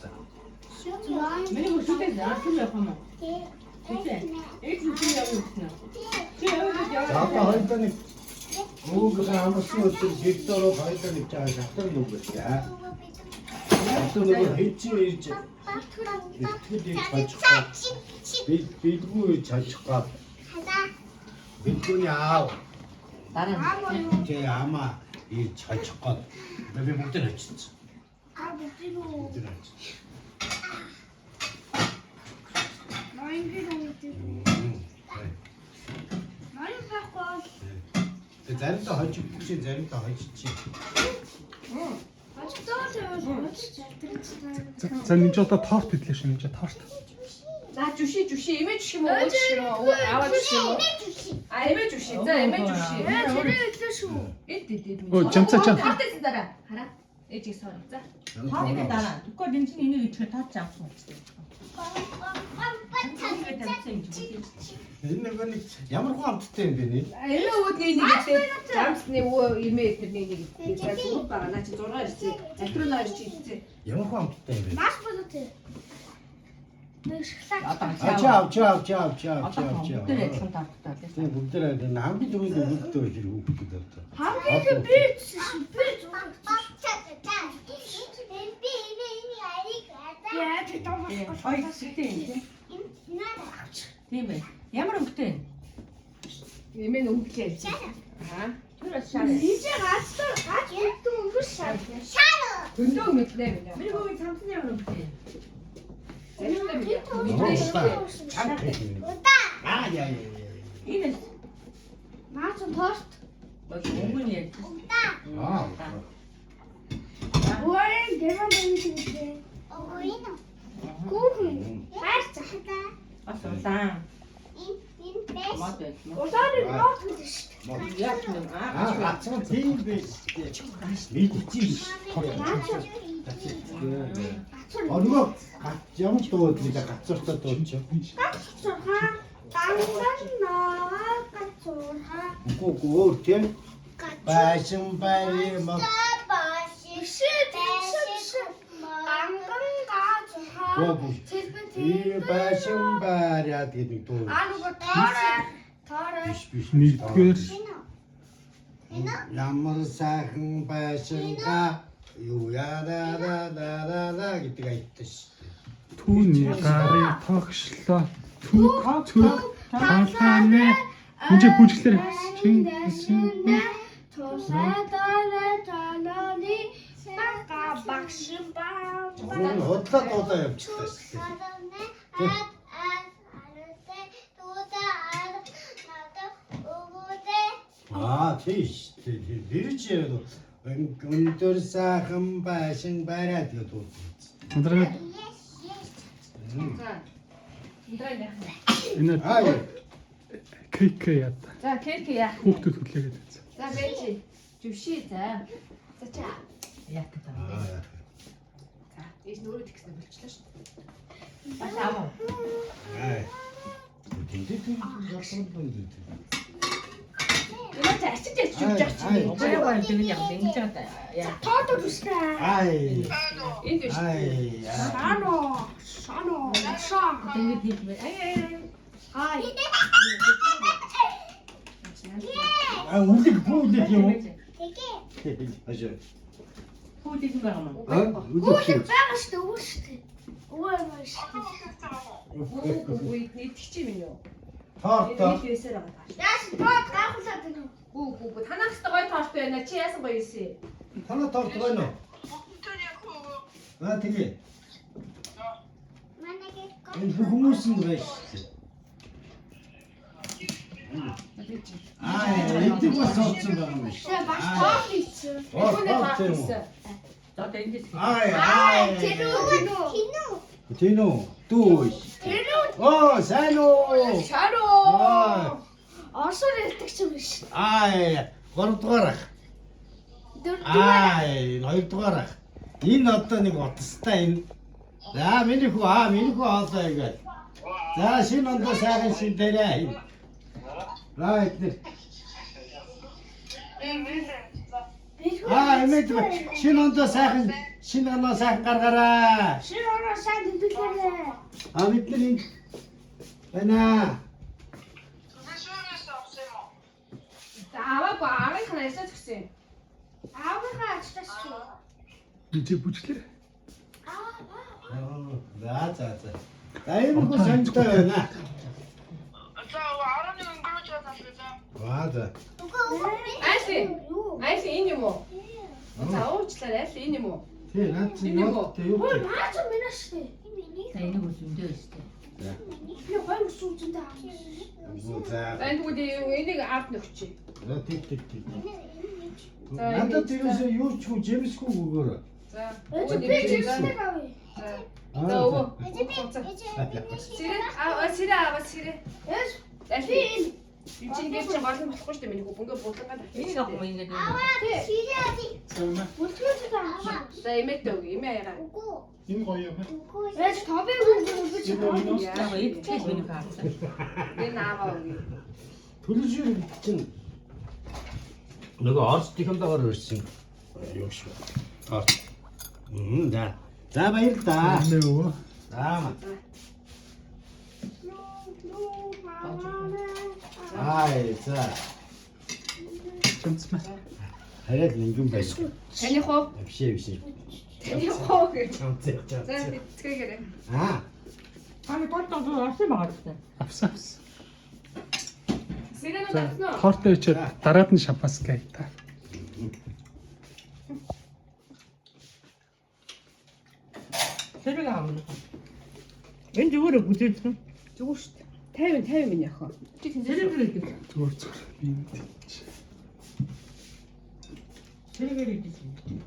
за. Миний хүчтэй яасан байх юм уу? Тэгтээ. Эд үгүй явах юм. Чи яваад За хоёроо нэг ууг амарсан өдөр гэрд ороод хоёроо нэг жаа шатар нүг байлаа. Одоо нөгөө хэцүү ирж итгэл чажгаа. Бидгүй чажгаа. Бидгүй яав. дараа. Тэ ама ий чажгаа. Би бүгд нь очсон. Бүгд нь очсон. Заримдаа хожиг чи заримдаа хожиж. За нэг ч одоо торт идлээ шинэ торт. За жуши эмээ жуши мөн уу жуши аваад жуши. А эмээ жуши. За эмээ жуши. Эд. Оо жамцаа чам. Хартаа дараа. Хараа. Ээжийг соор. За. Энийг дараа. Тэгэхгүй энэ чинь энийг ичгээ таарч авсан юм. Энэ нэг ямар хүн амттай юм бэ нэ? Эмээ үүдний нэг гэдэг. Жамсны эмээ тэрний нэг гэдэг. За зүг байгаа. Наа чи 6 ирсэн. Атрон орж ирсэн. Ямар хүн амттай юм бэ? Маш болоотой. Чаа. Тэр адилхан таартай тийм. Тийм бүгдээ хамгийн түрүүнд өгдөө хэрэг хүүхдүүд одоо. хамгийн бит Ой сэтгэн тийм. Тийм ээ. Ямар өнгөтэй? Эмээ нь өнгөлээ. Аа. Тэр шаа. Ийжээ гац өнгөш шаа. Өндөө мэтлээ минь. Миний хөөе цамцны ямар өнгөтэй? Яа. Энэ Наач торт. өнгөн яг. Ой, гэмэн дэмжлээ. Гүүхэн. Хайрч хата. Асуулаа. Энэ бэс. Мод байх юм. Улааны нот гэж шүү дээ. Яг юм Гацсан тийм биш. Мэдчихэж Орго ямар дууд нэг гацууртаа дуудчих. Гацурхаа. Данган наа гацурхаа. Гүү тийм. Башин байр мод. Данган гацурхаа. И башин байр яа гэдэг дуу. Нөгөө таараа. Биш. Нэгдүгээр Ямар сайхан байшингаа юу яа гэдэг айтсан шүү. түүний гарыг тогшлоо. Түг талхааны хүнжи бүжиглэр чин Тусадаланы бага багшин баа. Хотлоо явчихлаа шүү. Тийш. Дэрч яа өндөр сайхан байшин бариад гэдэг дуу. Өндрөө За. энэ кк яа. За кейк яа. Хүүхдүүд хүлээгээд байсан. За бэж. Жуши за. За ча. Яг гэдэг. За. Эс нөрөө тэгснэ болчихлоо шүү дээ. Бас аваа. Ямар ч ачиж явж чинь. Өөрөө гоё тийм юм ингэж байгаа. Яа. Тоод үстэй. Энд биш. Шано. Тэгээд хийх вэ? Хай. Үлэг юм уу? Тэгээ. Ажаа. Хүүтэй юм байна уу? Уух байгаа шүү дээ. Уух маш. Үй нийтчих минь юу? Торт. Нийтээсээр байгаа. Яаш тоод гахуулаад байна уу? Гүү. Танаас ч гоё торт байна. Чи яасан гоё ийсэн? Танаа торт байна уу? Тэгээ. Энэ хүмүүс нь байж. Эдгээр бас соцсон байгаа юм шиг. Тэгээ баш тоод хийсэн. Торт ийсэн. За тэндээс. Тинүү. Дүү. Сайн уу? Шароо. Орсоор ярьдаг ч юм биш. 3 дугаар ах. 4 дугаар. 2 дугаар ах. Энэ одоо нэг утастай энэ. За миний хүү хоолой игээд. За шинэ ондоо сайхан шин дээрээ. За эдгээр. Эмээд шинэ ондоо сайхан шинэ оноо сайхан гаргаарай. Шинэ ороо сайн тэмдэглээрэй. Бид нар энэ байна. Аваагүй авийнхаа ясаж гисэн. Авийнхаа ачлаас чи. Үжи бүжлээ. За. Аймаг санжтай байна. За. Айли энэ юм уу? За уучлаарай айли энэ юм уу? Тий, наад чи Энэ юм уу? яваад юу? Ой, наач минь штэ. За энийг үзэндээ өстэй. Би хоёр сүүжиндээ авсан. За. Энэ бүгд энийг авт нөхчий. Тий. Надад тэрээс юу ч хүү жимсгүй өгөөрэй. За. Би жимсдэг авъя. За өвөө. Сэрэ аваа сэрэ. Эс. Айли. Энд чинь гэж чинь гол нь болохгүй шүү дээ миний хүү ингээ булгангаад Энийг авах юм ингээд. Үлдчихэж байгаа. За эмээтэй өг эмээ ягаа. Энэ гоё юм. Эс тобыг үлдэж байгаа. Яг идчихэл миний хаарсан. Энэ аваа өг. Төлөшөр чинь нөгөө Орос технологиор өрсөн юм шиг. За. За баярлалаа. Нэ өө. За. За. Чамцмаа. Хараад нэгэн байна. Таны хоо. Биш. Таны хоо гэж. За. За тэтгээгээрэй. Ами тортон авсан байгаа гэсэн. Авсан. Сэрэнүүд За авсан уу? торт өчөөд дараад нь шампанское та. Сэрэг аавна. Энэ зүгээр үзээдсэн. Зүгээр шүү дээ. 50 минь яхаа. Чи Сэрэг гэдэг. Зүгээр зүгээр. Би мэдээ. Сэрэг гэдэг.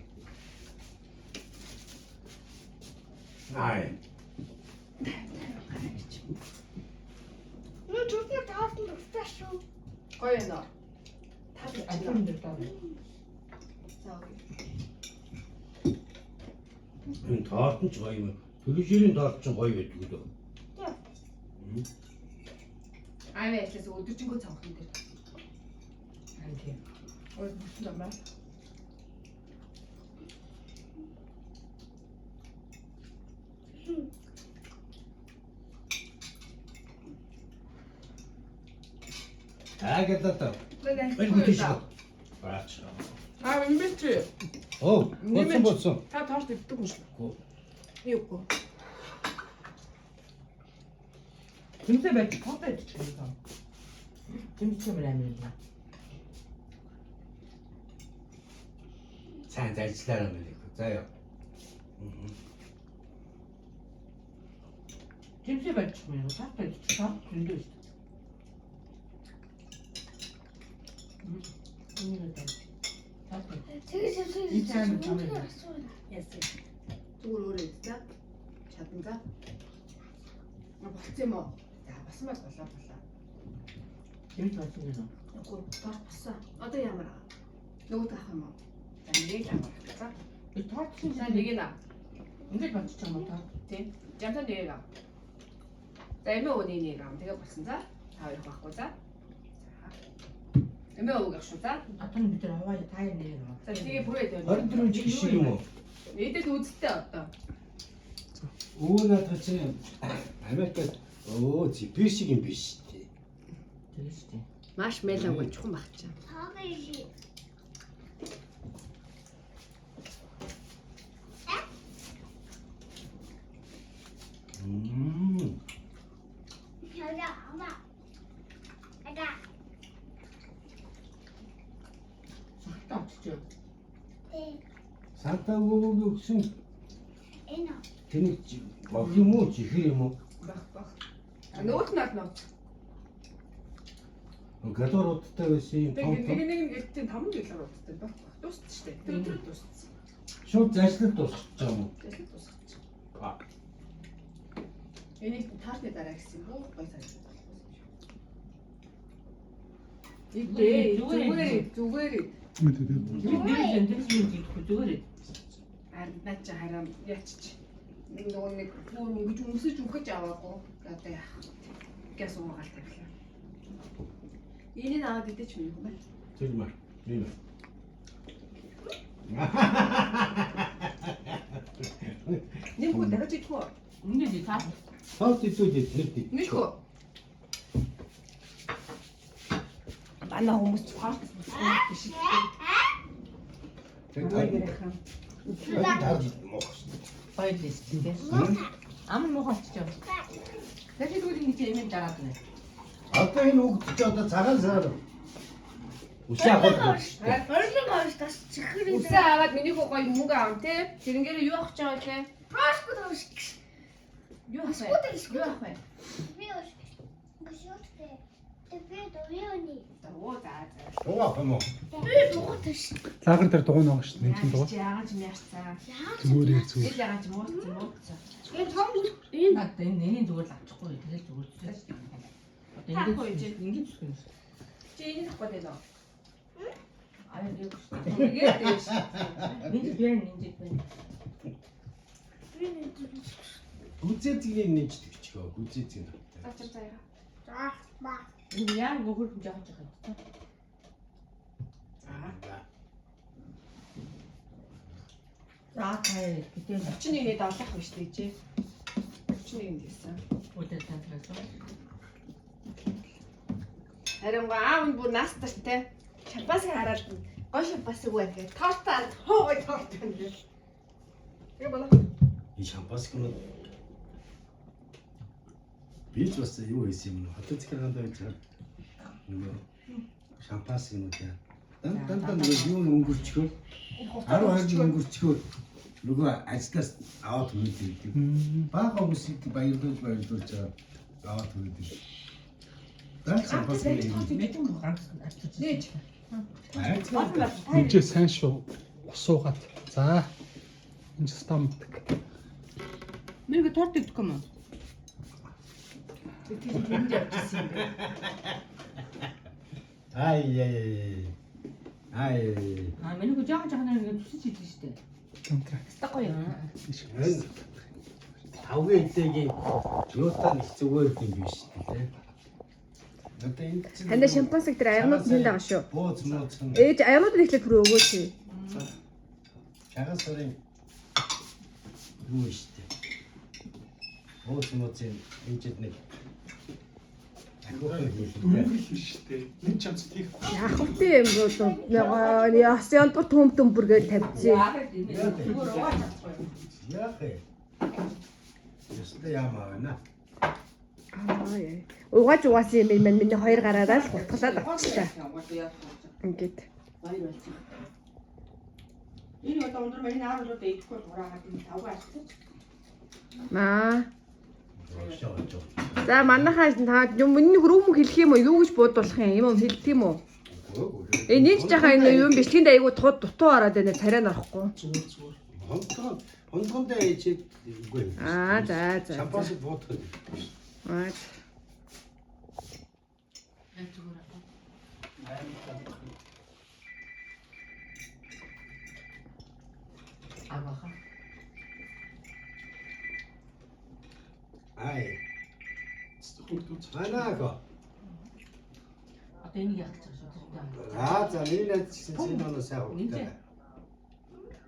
Ай. Ну чухал таасан дуртай шүү. гоё нөө. Тав Ачаан дээр таа. За окей. Энэ торт нь ч гоё юм. Төлөшөрийн торт ч гоё байдаг лөө. Аймаа яслаас өдөржингөө цавхан дээр. Анти. Ой бүсэн юм байна. Агадата. Нэг Баяр хөтөж. Баач. эмбэч. Оо, боцсон. Та торт иддэг юм шүү. Юугүй. Тэмцээ байж тоо байж байгаа. Тэмцээ мөр амир юм. Сайн ажиллаарай мэлээ. За яа. Тэмцээ байж мөр таа байж таа зөндөө шүү. Тэгээ Яс. Зүгээр өөрөө идэ. Чадан за. Болцсон юм уу? За басмаа болоо. Тэмцээ болсон юм. Үгүй торт басан. Одоо ямар аа? Нөгөө таах юм уу? За нэг л авах. За. Би торт чинь За нэг нь аа. ингээд болчих юм уу таа? Тийм. Жамтан нэг аа. За эмээ өөний нэг аа. Тэгээ болсон за. Та хоёр байхгүй за. Эмээ өөг авах шүү за. Атан бид нар аваа таа нэр юм. За тэгээ бүрээд яваа. 24 жиг шиг юм уу? Эдэд үзтээ одоо. Өө надад чинь Америкт зипер шиг юм биш тий. Тэгээ шүү дээ. Маш мэлэг болчихсон баг чаа. Сахтаа очиж. Сантагог өгсөн. Тэнийг баг юм уу чихэр юм уу? Баг. Нөгөөт нь аль нөө. Гадууруудтай байсан юм том том. Нэг тийм 5 жилээр удаа баг. Дууссан шүү дээ. Тэр өдөр дууссан. Шууд зажлалт дуусчих юм уу? Тэгэл дууссан. Энийг таарны дараа гэсэн юм уу? Гой сайн. Зүгээр. Мэдээ. Бид дээрсэн зүгээр. Арнаа чи хараа яачч. Нэг бүр ингэж өмсөж өгөх аваагүй. Одоо яах. Газ уугаал тавилаа. Энийг аваад идэж минь юм байна. Тэр маа. Энэ. Нэг хүү дахиж идэх үү? Үнэ таа. Саус идүүл нэг. Нэг хүү. Манай хүмүүс фарт биш. Баярлалаа тийм. Ам нь муухай болчихоо. Тэгэхээр тэгвэл ингэ юм дараад байна. Одоо энэ үг чи одоо цагаан сар. Усаа хол. Орлог авч тас чихэр Үсээ аваад миний хүү гоё мөнгө аав те. Тэрнгээр юу авах гэж байгаа те? Прошку дөрөш. Юу авах вэ? Юу авах вэ? Би өш. Гүшүүтээ. Тэгээд оюуны. Оо за за. Угаа хэмээн. Би дугуйтай. Лагер дээр дугуйна байгаа шүү дээ. Тийм дугуй. Яагаад ч юм яарцаа. Зүгээр яг Тэгэл зүгээр. яагаад ч мууцсан. Энэ том энэ Наад энэ зүгээр л авчихгүй. Тэгэл зүгээр зүсээ. Одоо ингэ зүсэх юм шүү. Чи энийг авах гээд байна. Аа яг Тэгээд дээш. энэ би энэ байна. Гүзээцгийн нээждэг ч гоо гүзээцгийн. Зачир заяа. заах ба. Энэ яа гөхөр жоохон жоохон. За таа гэдэг 31-ний давлах биш үү чи? 31-нд гэсэн. үдээ таньсан. Харин аав нь бүр наастартай. Шампасыг хараад гой шампасыг үе гэж тортаар хоо торт юм. Яг байна. 이 샴푸스는 비즈 왔어 이거 있으면 어떻게 한다고 했잖아. 이거 샴푸스는 그냥 딴딴딴 이거 өнгөрчгөө 하루 өнгөрчгөө 누구 아직까지 아웃 못했지. 바가 무슨 баярлуулж аваад өгдөө. Дан 샴푸스는 Мэдэн ганц Нээж. Энд сайн шүү. Усуугаад. За. Энэ ч стамдаг. Мэрэг торт идэх юм уу? Тэр тэнд явчихсан юм бэ. 아이. Аа мэрэг жоохон жоохон ингэ зүсэж идэх шүү дээ. Тэмтрэ. Таггүй юм. тавгийн эдээгийн юутаа их зүгээр юм биш үү? Одоо энэ Ханаа шампансыг тэр аягнууд тэнд байгаа шүү. бооц мооцсон. Ээж аягнууд ихлээр түрүү өгөөч. Чагас сарын юу штэ. Бооц мооцсон энэ нэг. Шүү дээ. Энэ ч амц тийх. Яах вэ юм бол яс янтар төм бүргээд тавьчих. Зүгээр угааж чадахгүй. Яах вэ? Ястэ ямаана. Угааж угаасан юм минь миний хоёр гараараа л гутгалаад авчихлаа. Ингээд. Энэ одоо өндөр миний наарууд идэхгүй дураагаад энэ тавгаа ашиглаж. Маа. За манайхаа та юм миний хөрөмө хэлэх юм уу? Юу гэж буудуулах юм? Юм хэлдэг юм уу? Нэг жахаа энэ юм бичлэгэнд айгу дутуу ороод байна. Царай нарахгүй. Зүгээр. Онтондоо ичээд үгүй. За. Шампанс боотох. Аа. Аваха. Ай. Хурдуц. Анаага. Одоо энийг яах гэж байна? За миний гэсэн чинь оноо сайн хурдтай.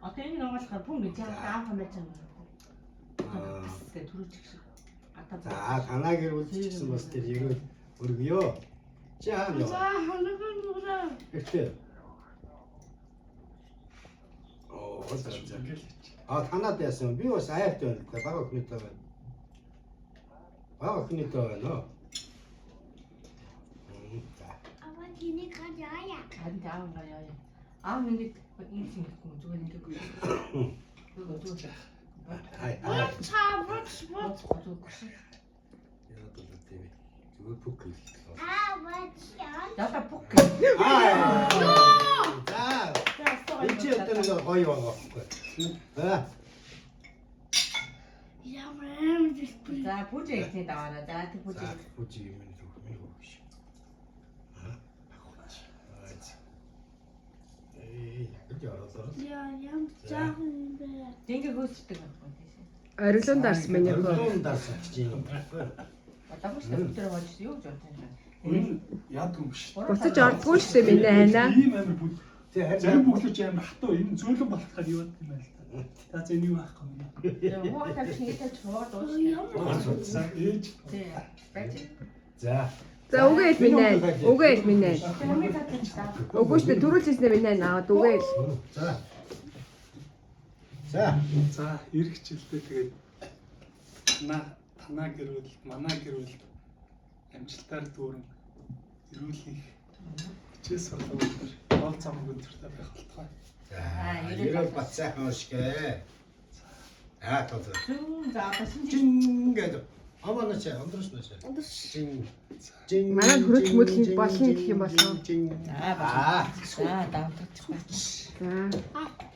Одоо энэ нугаалахаар пүн гэж яагаад аах юм байж байгаа юм. Тэгээ түрүүч шиг. За танаагийн үлдчихсэн бас тэр ерөө өргөё. Чи хаана За яа? хоногон нураа. Эхтэй. Оо за. Танаад яасан. Би бас аяартай байна. Бага өхнөтэй байна. Бага өхнөтэй байна. Ава тиний гад яая. Харин аав ингээ яа. Аав ингээд ийм шиг зүгээр ингээ. Зүгээр. Ай. Цаавч бот. Яа одоо тийм. Зүгээр бүк. Аваачаа. Яда пук. Аа. За. Энд чи одоо нэг гоё байгаа байхгүй. За. Ямар дэспи. За пүүжээ ихний даваараа. За тэг пүүжээ. Бүжи юм нэг хөөш. Гэж оролцоо. Ям цаах юм бэ. Дингээ хөөсдөг байхгүй тийм. Ориглон дарс миний хөө. Оролцоо дасч юм. Одоо ч өдөр болж юу гэж бодож байна. Энэ яад юм биш. Буцаж ордгүй шүү дээ миний хайнаа. Ийм амир бүл Зарим бүглүүч амар хатуу энэ зөөлөн болоход юу гэдэг юм байл та. За зэн юу аахгүй юм. Хоо тавьчих ингээд чуваад дуусна. За ээж. Тий. Байж. За. За үгээл минь аа. Үгээл минь аа. Хамгийн татчих та. Үгүй шүү дээ төрүүлжсэн минь аа наваад үгээл. За. За. За эх хичээлдээ тэгээд танаа гэрүүл, манаа гэрүүл амжилтаар дүүрэн эрүүлэх хичээл сургалтын гол зам өнөртэй байх болтугай. За. Ерөөл бат сайхан уушгээ. Аа тоо. За одоо шинж Чингээд. Амаач амдраш нэ. Чин. Манай хөрөж мөдөл болно гэх юм болов. За давтчих. За.